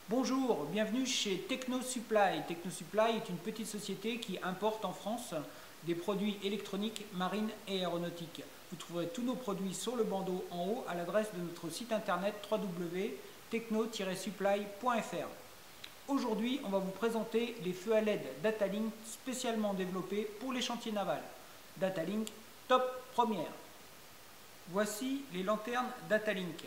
Bonjour, bienvenue chez Technosupply. Technosupply est une petite société qui importe en France des produits électroniques, marines et aéronautiques. Vous trouverez tous nos produits sur le bandeau en haut à l'adresse de notre site internet www.techno-supply.fr. Aujourd'hui, on va vous présenter les feux à LED Datalink spécialement développés pour les chantiers navals. Datalink top première. Voici les lanternes Datalink.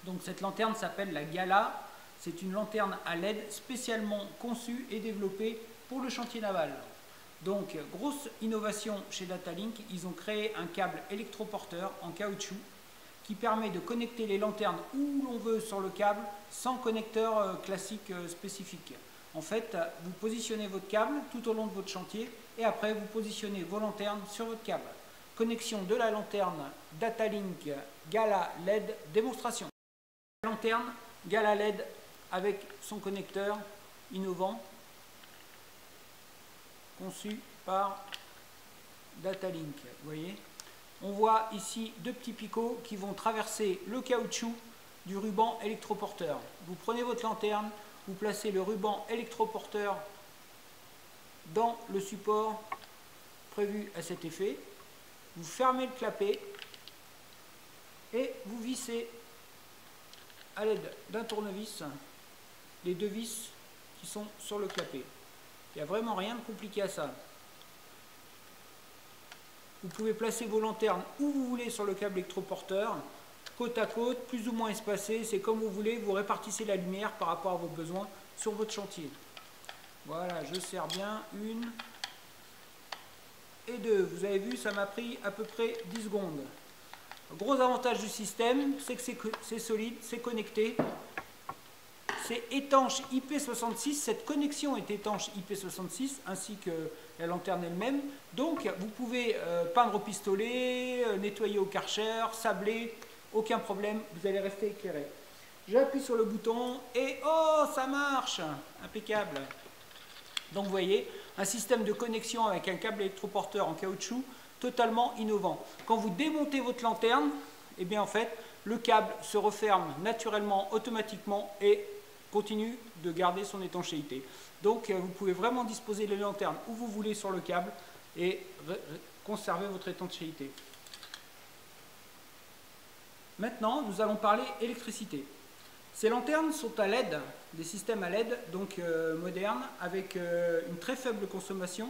Donc cette lanterne s'appelle la Gala. C'est une lanterne à LED spécialement conçue et développée pour le chantier naval. Donc grosse innovation chez Datalink, ils ont créé un câble électroporteur en caoutchouc qui permet de connecter les lanternes où l'on veut sur le câble sans connecteur classique spécifique. En fait, vous positionnez votre câble tout au long de votre chantier et après vous positionnez vos lanternes sur votre câble. Connexion de la lanterne Datalink Gala LED démonstration. Lanterne Gala LED avec son connecteur innovant conçu par Datalink. Vous voyez, on voit ici deux petits picots qui vont traverser le caoutchouc du ruban électroporteur. Vous prenez votre lanterne, vous placez le ruban électroporteur dans le support prévu à cet effet, vous fermez le clapet et vous vissez à l'aide d'un tournevis les deux vis qui sont sur le clapet. Il n'y a vraiment rien de compliqué à ça. Vous pouvez placer vos lanternes où vous voulez sur le câble électroporteur, côte à côte, plus ou moins espacées, c'est comme vous voulez, vous répartissez la lumière par rapport à vos besoins sur votre chantier. Voilà, je serre bien, une et deux. Vous avez vu, ça m'a pris à peu près 10 secondes. Le gros avantage du système, c'est que c'est solide, c'est connecté, c'est étanche IP66, cette connexion est étanche IP66 ainsi que la lanterne elle-même. Donc vous pouvez peindre au pistolet, nettoyer au Karcher, sabler, aucun problème, vous allez rester éclairé. J'appuie sur le bouton et oh, ça marche, impeccable. Donc vous voyez, un système de connexion avec un câble électroporteur en caoutchouc totalement innovant. Quand vous démontez votre lanterne, eh bien en fait, le câble se referme naturellement, automatiquement et continue de garder son étanchéité. Donc vous pouvez vraiment disposer les lanternes où vous voulez sur le câble et conserver votre étanchéité. Maintenant, nous allons parler électricité. Ces lanternes sont à LED, des systèmes à LED, donc modernes, avec une très faible consommation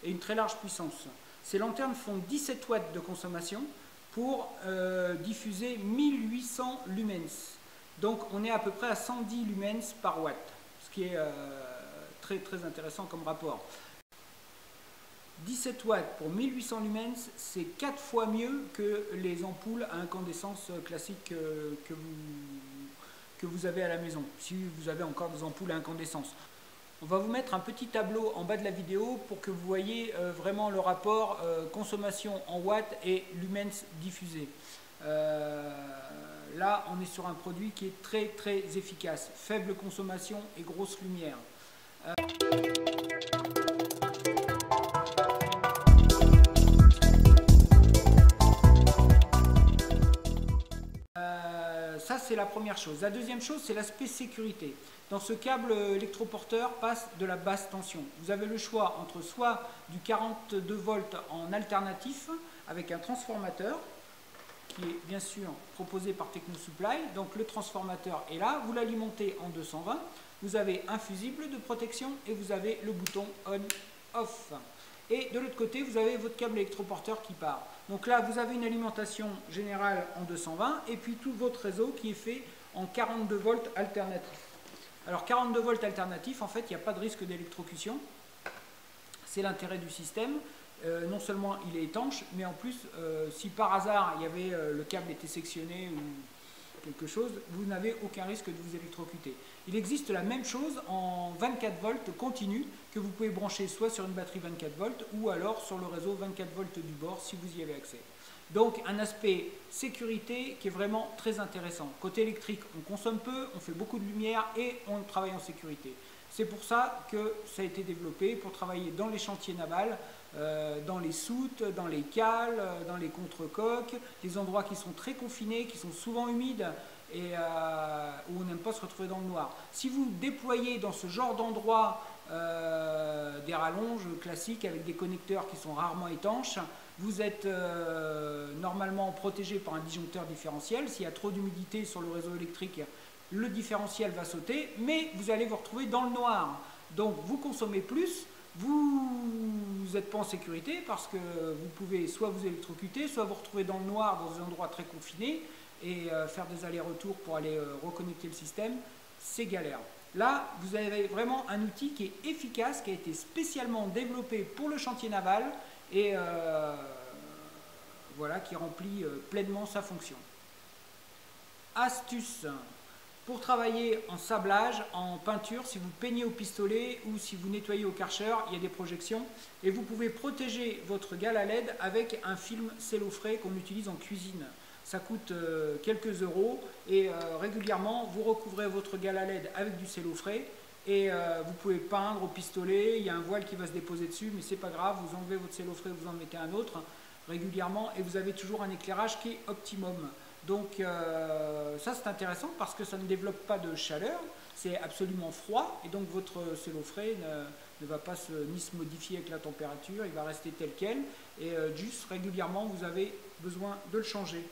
et une très large puissance. Ces lanternes font 17 watts de consommation pour diffuser 1800 lumens. Donc on est à peu près à 110 lumens par watt, ce qui est très très intéressant comme rapport. 17 watts pour 1800 lumens, c'est 4 fois mieux que les ampoules à incandescence classiques que vous avez à la maison, si vous avez encore des ampoules à incandescence. On va vous mettre un petit tableau en bas de la vidéo pour que vous voyez vraiment le rapport consommation en watts et lumens diffusés. Là, on est sur un produit qui est très très efficace. Faible consommation et grosse lumière. Ça, c'est la première chose. La deuxième chose, c'est l'aspect sécurité. Dans ce câble électroporteur passe de la basse tension. Vous avez le choix entre soit du 42 volts en alternatif avec un transformateur qui est bien sûr proposé par Technosupply. Donc le transformateur est là, vous l'alimentez en 220. Vous avez un fusible de protection et vous avez le bouton on-off. Et de l'autre côté, vous avez votre câble électroporteur qui part. Donc là, vous avez une alimentation générale en 220 et puis tout votre réseau qui est fait en 42 volts alternatif. Alors 42 volts alternatif, en fait, il n'y a pas de risque d'électrocution. C'est l'intérêt du système. Non seulement il est étanche, mais en plus, si par hasard il y avait le câble était sectionné ou quelque chose, vous n'avez aucun risque de vous électrocuter. Il existe la même chose en 24 volts continu que vous pouvez brancher soit sur une batterie 24 volts ou alors sur le réseau 24 volts du bord si vous y avez accès. Donc un aspect sécurité qui est vraiment très intéressant. Côté électrique, on consomme peu, on fait beaucoup de lumière et on travaille en sécurité. C'est pour ça que ça a été développé pour travailler dans les chantiers navals, dans les soutes, dans les cales, dans les contre-coques, des endroits qui sont très confinés, qui sont souvent humides et où on n'aime pas se retrouver dans le noir. Si vous déployez dans ce genre d'endroit des rallonges classiques avec des connecteurs qui sont rarement étanches, vous êtes normalement protégé par un disjoncteur différentiel. S'il y a trop d'humidité sur le réseau électrique, le différentiel va sauter, mais vous allez vous retrouver dans le noir. Donc vous consommez plus, vous n'êtes pas en sécurité parce que vous pouvez soit vous électrocuter, soit vous retrouver dans le noir dans un endroit très confiné et faire des allers-retours pour aller reconnecter le système, c'est galère. Là, vous avez vraiment un outil qui est efficace, qui a été spécialement développé pour le chantier naval et voilà, qui remplit pleinement sa fonction. Astuce pour travailler en sablage, en peinture, si vous peignez au pistolet ou si vous nettoyez au Karcher, il y a des projections et vous pouvez protéger votre gale à LED avec un film cellofrais qu'on utilise en cuisine. Ça coûte quelques euros et régulièrement vous recouvrez votre gale à LED avec du cello frais et vous pouvez peindre au pistolet. Il y a un voile qui va se déposer dessus, mais c'est pas grave, vous enlevez votre cello frais, vous en mettez un autre régulièrement et vous avez toujours un éclairage qui est optimum. Donc ça c'est intéressant parce que ça ne développe pas de chaleur, c'est absolument froid et donc votre cello frais ne va pas ni se modifier avec la température, il va rester tel quel et juste régulièrement vous avez besoin de le changer.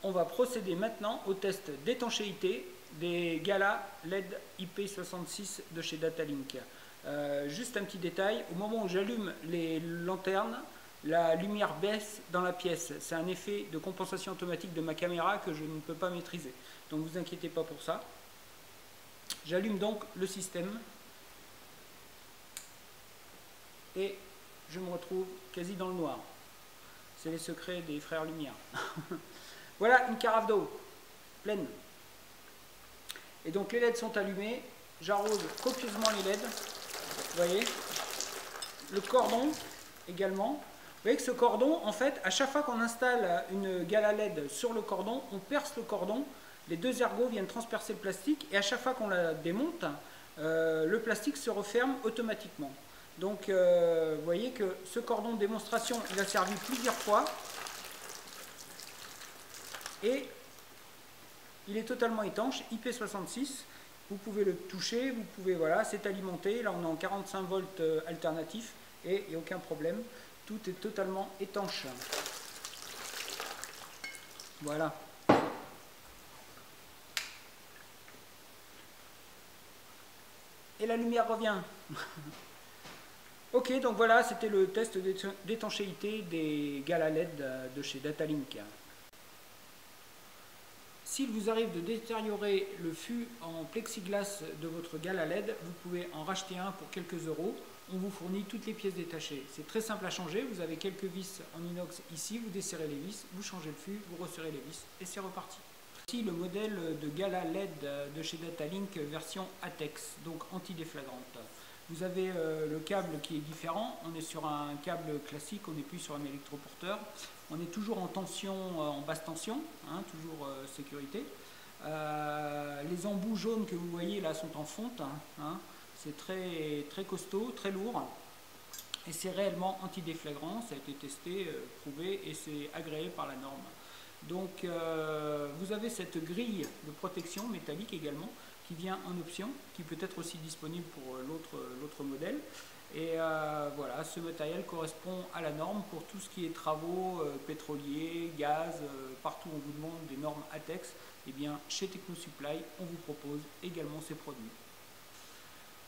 On va procéder maintenant au test d'étanchéité des Gala LED IP66 de chez Datalink. Juste un petit détail, au moment où j'allume les lanternes, la lumière baisse dans la pièce. C'est un effet de compensation automatique de ma caméra que je ne peux pas maîtriser. Donc ne vous inquiétez pas pour ça. J'allume donc le système et je me retrouve quasi dans le noir. C'est les secrets des frères Lumière. Voilà une carafe d'eau pleine. Et donc les LED sont allumés. J'arrose copieusement les LED. Vous voyez. Le cordon également. Vous voyez que ce cordon, en fait, à chaque fois qu'on installe une gale à LED sur le cordon, on perce le cordon. Les deux ergots viennent transpercer le plastique. Et à chaque fois qu'on la démonte, le plastique se referme automatiquement. Donc vous voyez que ce cordon de démonstration, il a servi plusieurs fois. Et il est totalement étanche, IP66, vous pouvez le toucher, vous pouvez, voilà, c'est alimenté, là on est en 45 volts alternatif et il n'y a aucun problème, tout est totalement étanche. Voilà. Et la lumière revient. Ok, donc voilà, c'était le test d'étanchéité des Gala LED de chez Datalink. S'il vous arrive de détériorer le fût en plexiglas de votre gale à LED, vous pouvez en racheter un pour quelques euros. On vous fournit toutes les pièces détachées. C'est très simple à changer. Vous avez quelques vis en inox ici, vous desserrez les vis, vous changez le fût, vous resserrez les vis et c'est reparti. Ici le modèle de Gala LED de chez Datalink version ATEX, donc anti-déflagrante. Vous avez le câble qui est différent, on est sur un câble classique, on n'est plus sur un électroporteur. On est toujours en tension, en basse tension, hein, toujours sécurité. Les embouts jaunes que vous voyez là sont en fonte, hein, c'est très, très costaud, très lourd. Et c'est réellement antidéflagrant, ça a été testé, prouvé et c'est agréé par la norme. Donc vous avez cette grille de protection métallique également qui vient en option, qui peut être aussi disponible pour l'autre modèle. Et voilà, ce matériel correspond à la norme pour tout ce qui est travaux pétroliers, gaz, partout où on vous demande des normes ATEX. Et bien chez Technosupply, on vous propose également ces produits.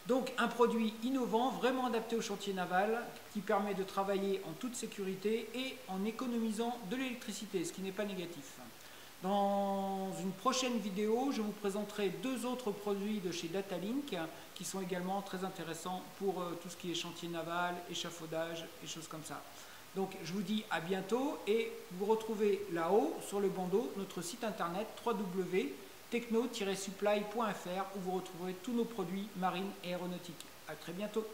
Donc un produit innovant, vraiment adapté au chantier naval, qui permet de travailler en toute sécurité et en économisant de l'électricité, ce qui n'est pas négatif. Dans une prochaine vidéo, je vous présenterai deux autres produits de chez Datalink qui sont également très intéressants pour tout ce qui est chantier naval, échafaudage et choses comme ça. Donc je vous dis à bientôt et vous retrouvez là-haut sur le bandeau notre site internet www.techno-supply.fr où vous retrouverez tous nos produits marines et aéronautiques. À très bientôt.